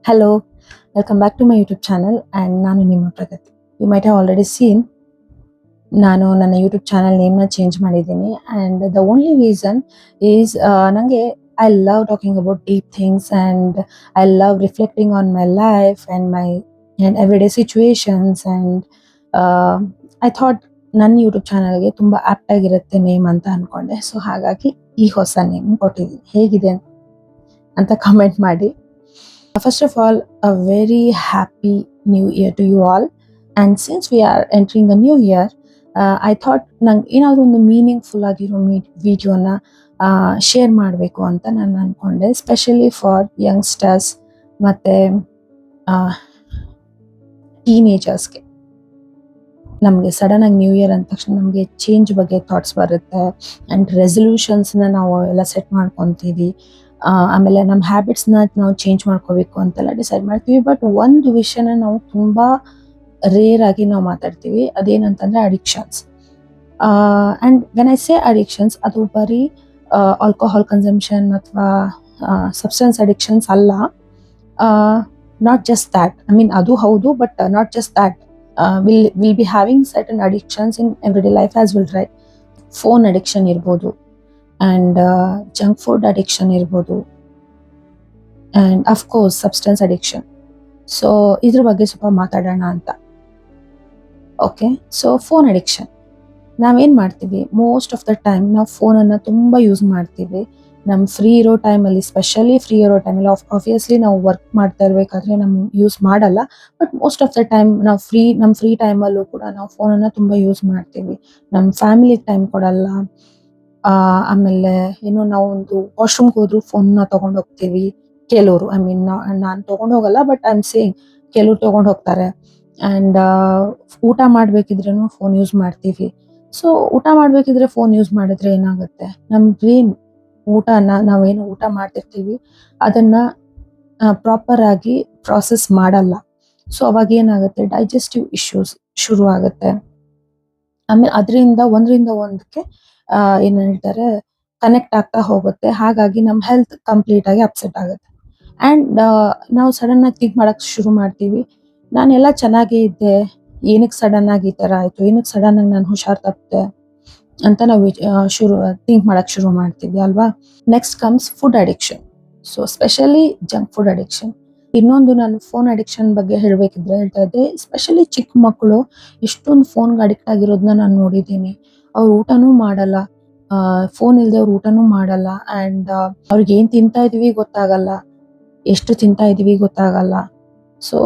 Hello, welcome back to my YouTube channel and ನಾನು ನಿಮ್ಮ ಪ್ರಗತಿ. You might have already seen ನಾನು ನನ್ನ YouTube channel ನೇಮ್ನ ಚೇಂಜ್ ಮಾಡಿದ್ದೀನಿ and the only reason is ನನಗೆ I love talking about deep things and I love reflecting on my life and my and everyday situations and I thought ನನ್ನ YouTube ಚಾನಲ್ಗೆ ತುಂಬ apt ಆಗಿರುತ್ತೆ name ಅಂತ ಅಂದ್ಕೊಂಡೆ. So ಹಾಗಾಗಿ ಈ ಹೊಸ ನೇಮ್ ಕೊಟ್ಟಿದ್ದೀನಿ. ಹೇಗಿದೆ ಅಂತ ಕಮೆಂಟ್ ಮಾಡಿ. First of all, a very happy new year to you all. And since we are entering a new year, I thought ನಂಗೆ ಏನಾದರೂ ಒಂದು ಮೀನಿಂಗ್ಫುಲ್ ಆಗಿರೋ ವಿಡಿಯೋನ ಶೇರ್ ಮಾಡಬೇಕು ಅಂತ ನಾನು ಅಂದ್ಕೊಂಡೆ, ಸ್ಪೆಷಲಿ ಫಾರ್ ಯಂಗ್ಸ್ಟರ್ಸ್ ಮತ್ತು ಟೀನೇಜರ್ಸ್ಗೆ. ನಮಗೆ ಸಡನ್ನಾಗಿ ನ್ಯೂ ಇಯರ್ ಅಂದ ತಕ್ಷಣ ನಮಗೆ ಚೇಂಜ್ ಬಗ್ಗೆ ಥಾಟ್ಸ್ ಬರುತ್ತೆ ಆ್ಯಂಡ್ ರೆಸಲ್ಯೂಷನ್ಸ್ನ ನಾವು ಎಲ್ಲ ಸೆಟ್ ಮಾಡ್ಕೊತೀವಿ. ಆಮೇಲೆ ನಮ್ಮ ಹ್ಯಾಬಿಟ್ಸ್ನ ನಾವು ಚೇಂಜ್ ಮಾಡ್ಕೋಬೇಕು ಅಂತೆಲ್ಲ ಡಿಸೈಡ್ ಮಾಡ್ತೀವಿ. ಬಟ್ ಒಂದು ವಿಷಯನ ನಾವು ತುಂಬ ರೇರ್ ಆಗಿ ನಾವು ಮಾತಾಡ್ತೀವಿ, ಅದೇನಂತಂದರೆ addictions. And when I say addictions, ಅದು ಬರೀ ಆಲ್ಕೋಹಾಲ್ ಕನ್ಸಂಪ್ಷನ್ ಅಥವಾ ಸಬ್ಸ್ಟೆನ್ಸ್ ಅಡಿಕ್ಷನ್ಸ್ ಅಲ್ಲ. Not just that, I mean ಅದು ಹೌದು, but not just that. We'll be having certain addictions in everyday life as well, right? Phone addiction ಇರ್ಬೋದು, and junk food addiction ಇರ್ಬೋದು, and of course substance addiction. So ಇದ್ರ ಬಗ್ಗೆ ಸ್ವಲ್ಪ ಮಾತಾಡೋಣ ಅಂತ. Okay, so phone addiction ನಾವೇನು ಮಾಡ್ತೀವಿ, ಮೋಸ್ಟ್ ಆಫ್ ದ ಟೈಮ್ ನಾವು ಫೋನನ್ನು ತುಂಬ ಯೂಸ್ ಮಾಡ್ತೀವಿ. ನಮ್ಮ ಫ್ರೀ ಇರೋ ಟೈಮಲ್ಲಿ, ಸ್ಪೆಷಲಿ ಫ್ರೀ ಇರೋ ಟೈಮಲ್ಲಿ, ಆಬ್ವಿಯಸ್ಲಿ ನಾವು ವರ್ಕ್ ಮಾಡ್ತಾ ಇರಬೇಕಾದ್ರೆ ನಮ್ಮ ಯೂಸ್ ಮಾಡಲ್ಲ. But most of the time ನಾವು ನಮ್ಮ ಫ್ರೀ ಟೈಮಲ್ಲೂ ಕೂಡ ನಾವು ಫೋನನ್ನು ತುಂಬ ಯೂಸ್ ಮಾಡ್ತೀವಿ. ನಮ್ಮ ಫ್ಯಾಮಿಲಿಗೆ ಟೈಮ್ ಕೊಡಲ್ಲ. ಆಮೇಲೆ ಏನು, ನಾವು ಒಂದು ವಾಶ್ರೂಮ್ಗೆ ಹೋದ್ರು ಫೋನ್ನ ತೊಗೊಂಡು ಹೋಗ್ತೀವಿ ಕೆಲವರು. ಐ ಮೀನ್ ನಾನು ತೊಗೊಂಡು ಹೋಗಲ್ಲ, ಬಟ್ ಐ ಆಮ್ ಸೇಯಿಂಗ್ ಕೆಲವ್ರು ತೊಗೊಂಡು ಹೋಗ್ತಾರೆ. ಆ್ಯಂಡ್ ಊಟ ಮಾಡಬೇಕಿದ್ರೂ ಫೋನ್ ಯೂಸ್ ಮಾಡ್ತೀವಿ. ಸೊ ಊಟ ಮಾಡಬೇಕಿದ್ರೆ ಫೋನ್ ಯೂಸ್ ಮಾಡಿದ್ರೆ ಏನಾಗುತ್ತೆ, ನಮ್ಮ ಬ್ರೈನ್ ನಾವೇನು ಊಟ ಮಾಡ್ತಿರ್ತೀವಿ ಅದನ್ನು ಪ್ರಾಪರಾಗಿ ಪ್ರಾಸೆಸ್ ಮಾಡಲ್ಲ. ಸೊ ಅವಾಗ ಏನಾಗುತ್ತೆ, ಡೈಜೆಸ್ಟಿವ್ ಇಶ್ಯೂಸ್ ಶುರು ಆಗುತ್ತೆ. ಆಮೇಲೆ ಅದರಿಂದ ಒಂದರಿಂದ ಒಂದಕ್ಕೆ ಏನು ಹೇಳ್ತಾರೆ, ಕನೆಕ್ಟ್ ಆಗ್ತಾ ಹೋಗುತ್ತೆ. ಹಾಗಾಗಿ ನಮ್ಮ ಹೆಲ್ತ್ ಕಂಪ್ಲೀಟಾಗಿ ಅಪ್ಸೆಟ್ ಆಗುತ್ತೆ. ಆ್ಯಂಡ್ ನಾವು ಸಡನ್ನಾಗಿ ಥಿಂಕ್ ಮಾಡೋಕ್ಕೆ ಶುರು ಮಾಡ್ತೀವಿ, ನಾನೆಲ್ಲ ಚೆನ್ನಾಗೇ ಇದ್ದೆ, ಏನಕ್ಕೆ ಸಡನ್ನಾಗಿ ಈ ಥರ ಆಯಿತು, ಏನಕ್ಕೆ ಸಡನ್ನಾಗಿ ನಾನು ಹುಷಾರು ತಪ್ಪಿದೆ ಅಂತ ನಾವು ಥಿಂಕ್ ಮಾಡೋಕ್ಕೆ ಶುರು ಮಾಡ್ತೀವಿ ಅಲ್ವಾ. Next comes food addiction. So specially junk food addiction. ಇನ್ನೊಂದು, ನಾನು ಫೋನ್ ಅಡಿಕ್ಷನ್ ಬಗ್ಗೆ ಹೇಳ್ತಾ ಇದ್ದೆ, ಸ್ಪೆಷಲಿ ಚಿಕ್ಕ ಮಕ್ಕಳು ಎಷ್ಟೊಂದು ಫೋನ್ಗೆ ಅಡಿಕ್ಟ್ ಆಗಿರೋದನ್ನ ನಾನು ನೋಡಿದ್ದೀನಿ. ಅವ್ರು ಊಟನೂ ಮಾಡಲ್ಲ, ಫೋನ್ ಇಲ್ಲದೆ ಅವ್ರು ಊಟನೂ ಮಾಡಲ್ಲ. ಆ್ಯಂಡ್ ಅವ್ರಿಗೆ ಏನು ತಿಂತಾ ಇದೀವಿ ಗೊತ್ತಾಗಲ್ಲ, ಎಷ್ಟು ತಿಂತಾ ಇದೀವಿ ಗೊತ್ತಾಗಲ್ಲ. ಸೊ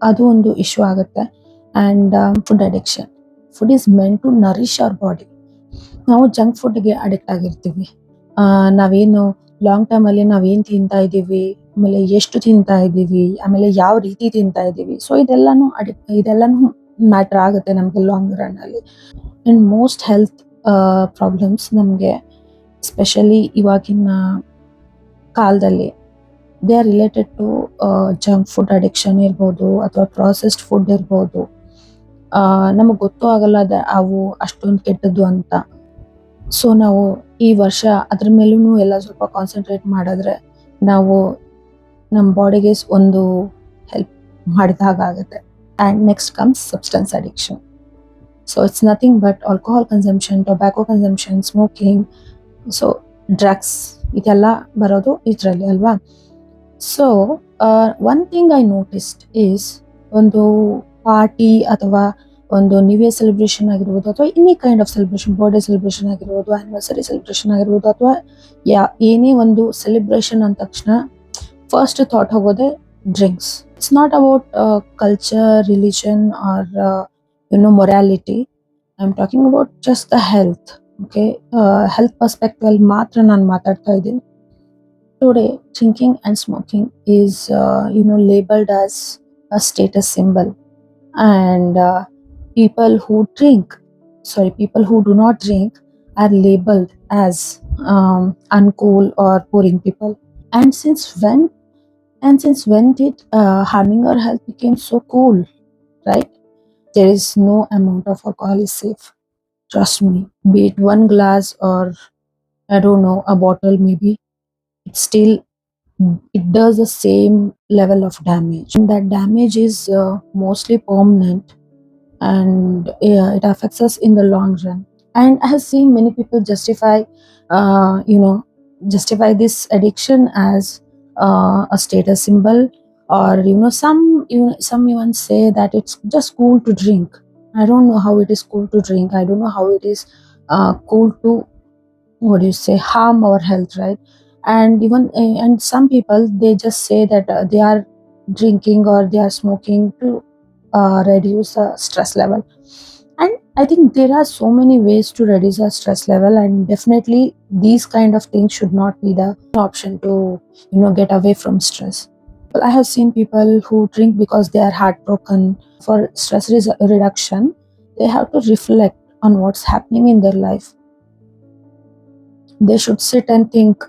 ಅದು ಒಂದು ಇಶ್ಯೂ ಆಗುತ್ತೆ. And food addiction. Food is meant to nourish our body. ನಾವು ಜಂಕ್ ಫುಡ್ಗೆ ಅಡಿಕ್ಟ್ ಆಗಿರ್ತೀವಿ. ನಾವೇನು ಲಾಂಗ್ ಟರ್ಮಲ್ಲಿ ನಾವೇನು ತಿಂತಾ ಇದ್ದೀವಿ, ಆಮೇಲೆ ಎಷ್ಟು ತಿಂತಾ ಇದ್ದೀವಿ, ಆಮೇಲೆ ಯಾವ ರೀತಿ ತಿಂತಾ ಇದ್ದೀವಿ, ಸೊ ಇದೆಲ್ಲನೂ ಮ್ಯಾಟ್ರ್ ಆಗುತ್ತೆ ನಮಗೆ ಲಾಂಗ್ ರನ್ನಲ್ಲಿ. ಆ್ಯಂಡ್ ಮೋಸ್ಟ್ ಹೆಲ್ತ್ ಪ್ರಾಬ್ಲಮ್ಸ್ ನಮಗೆ ಸ್ಪೆಷಲಿ ಇವಾಗಿನ ಕಾಲದಲ್ಲಿ they are related to junk food addiction ಇರ್ಬೋದು ಅಥವಾ ಪ್ರಾಸೆಸ್ಡ್ ಫುಡ್ ಇರ್ಬೋದು. ನಮಗೆ ಗೊತ್ತೂ ಆಗಲ್ಲ ಅವು ಅಷ್ಟೊಂದು ಕೆಟ್ಟದ್ದು ಅಂತ. ಸೊ ನಾವು ಈ ವರ್ಷ ಅದ್ರ ಮೇಲೂ ಎಲ್ಲ ಸ್ವಲ್ಪ ಕಾನ್ಸಂಟ್ರೇಟ್ ಮಾಡಿದ್ರೆ ನಾವು ನಮ್ಮ ಬಾಡಿಗೆ ಒಂದು ಹೆಲ್ಪ್ ಮಾಡಿದಾಗುತ್ತೆ. And next comes substance addiction. So it's nothing but alcohol consumption, tobacco consumption, smoking, so drugs, ಇದೆಲ್ಲ ಬರೋದು ಇದರಲ್ಲಿ ಅಲ್ವಾ. So one thing I noticed is, ಒಂದು ಪಾರ್ಟಿ ಅಥವಾ ಒಂದು ನ್ಯೂ ಇಯರ್ ಸೆಲೆಬ್ರೇಷನ್ ಆಗಿರ್ಬೋದು, ಅಥವಾ any kind of celebration, birthday celebration ಆಗಿರ್ಬೋದು, ಆ್ಯನಿವರ್ಸರಿ ಸೆಲೆಬ್ರೇಷನ್ ಆಗಿರ್ಬೋದು, ಅಥವಾ ಏನೇ ಒಂದು ಸೆಲೆಬ್ರೇಷನ್ ಅಂದ ತಕ್ಷಣ ಫಸ್ಟ್ ಥಾಟ್ ಹೋಗೋದೆ drinks. It's not about culture, religion or morality. I am talking about just the health. Okay, health perspective ಅಲ್ಲಿ ಮಾತ್ರ ನಾನು ಮಾತಾಡ್ತಾ ಇದ್ದೀನಿ. Today, drinking and smoking is, labeled as a status symbol, and people who do not drink are labeled as uncool or boring people. And since when did harming our health became so cool, right? There is no amount of alcohol is safe. Trust me, be it one glass or I don't know, a bottle maybe, it's still it does the same level of damage, and that damage is mostly permanent, and it affects us in the long run. And I have seen many people justify you know justify this addiction as a status symbol, or some even say that it's just cool to drink. I don't know how it is cool to drink. I don't know how it is cool to, what do you say, harm our health, right? And even and some people, they just say that they are drinking or they are smoking to reduce the stress level. And I think there are so many ways to reduce our stress level, and definitely these kind of things should not be the option to get away from stress. Well, I have seen people who drink because they are heartbroken. For stress reduction, they have to reflect on what's happening in their life. They should sit and think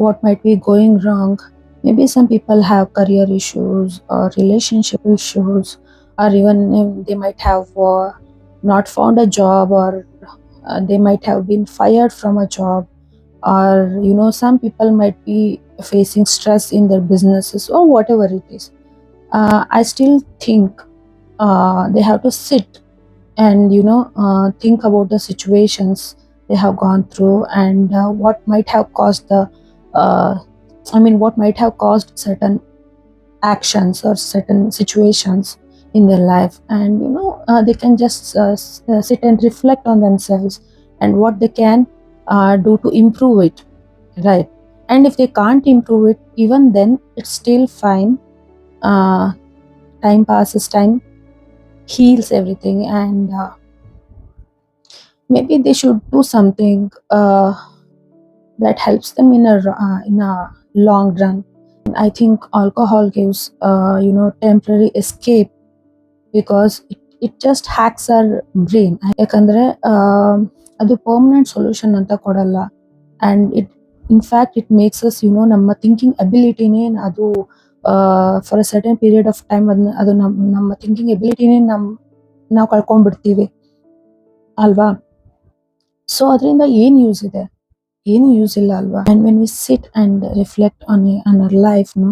what might be going wrong. Maybe some people have career issues or relationship issues, or even they might have not found a job, or they might have been fired from a job, or some people might be facing stress in their businesses, or whatever it is. I still think they have to sit and think about the situations they have gone through, and what might have caused the uh, what might have caused certain actions or certain situations in their life. And they can just sit and reflect on themselves and what they can do to improve it, right? And if they can't improve it, even then it's still fine. uh, Time passes, time heals everything, and maybe they should do something that helps them in a long run. I think alcohol gives temporary escape, because it just hacks our brain. ಯಾಕಂದ್ರೆ ಅದು permanent solution ಅಂತ ಕೊಡಲ್ಲ. And in fact it makes us ನಮ್ಮ thinking ಅಬಿಲಿಟಿನೇ ಅದು for a certain period of time ಅದು ನಮ್ಮ thinking ಎಬಿಲಿಟಿನೇ ನಾವು ಕಳ್ಕೊಂಡ್ಬಿಡ್ತೀವಿ ಅಲ್ವಾ? ಸೊ ಅದರಿಂದ ಏನು ಯೂಸ್ ಇದೆ? ಏನು ಯೂಸ್ ಇಲ್ಲ ಅಲ್ವಾ? And when we sit and reflect on our life, no,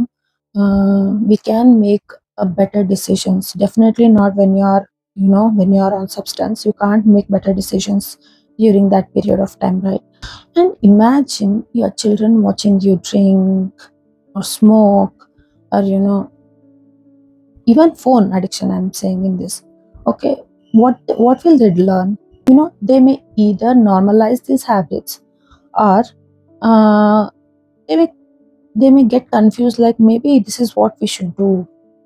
we can make better decisions. Definitely not when when you are on substance. You can't make better decisions during that period of time, right? And imagine your children watching you drink or smoke, or even phone addiction. I'm saying in this. Okay, what will they learn? They may either normalize these habits, or uh, they may they may get confused, like maybe this is what we should do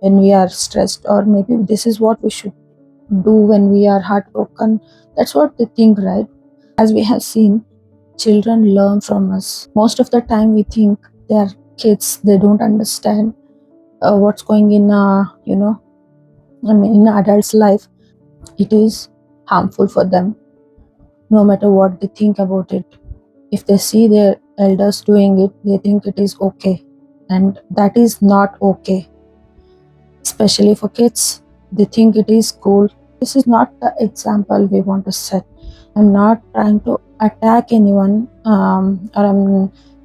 when we are stressed, or maybe this is what we should do when we are heartbroken. That's what they think, right? As we have seen, children learn from us. Most of the time we think they are kids, they don't understand what's going in in an adult's life. It is harmful for them, no matter what they think about it. If they see their elders doing it, they think it is okay, and that is not okay. Especially for kids, they think it is cool. This is not the example we want to set. I'm not trying to attack anyone,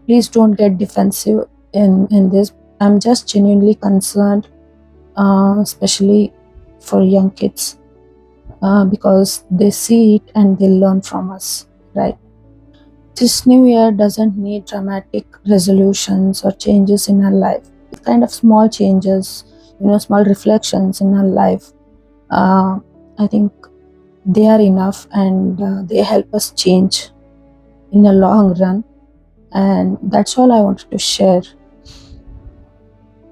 please don't get defensive in this. I'm just genuinely concerned, especially for young kids, because they see it and they learn from us, right? This new year doesn't need dramatic resolutions or changes in our life. It's kind of small changes, small reflections in our life. I think they are enough, and they help us change in the long run. And that's all I wanted to share.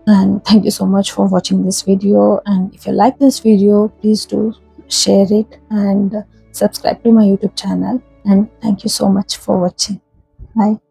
And thank you so much for watching this video. And if you like this video, please do share it and subscribe to my YouTube channel. And thank you so much for watching. Bye.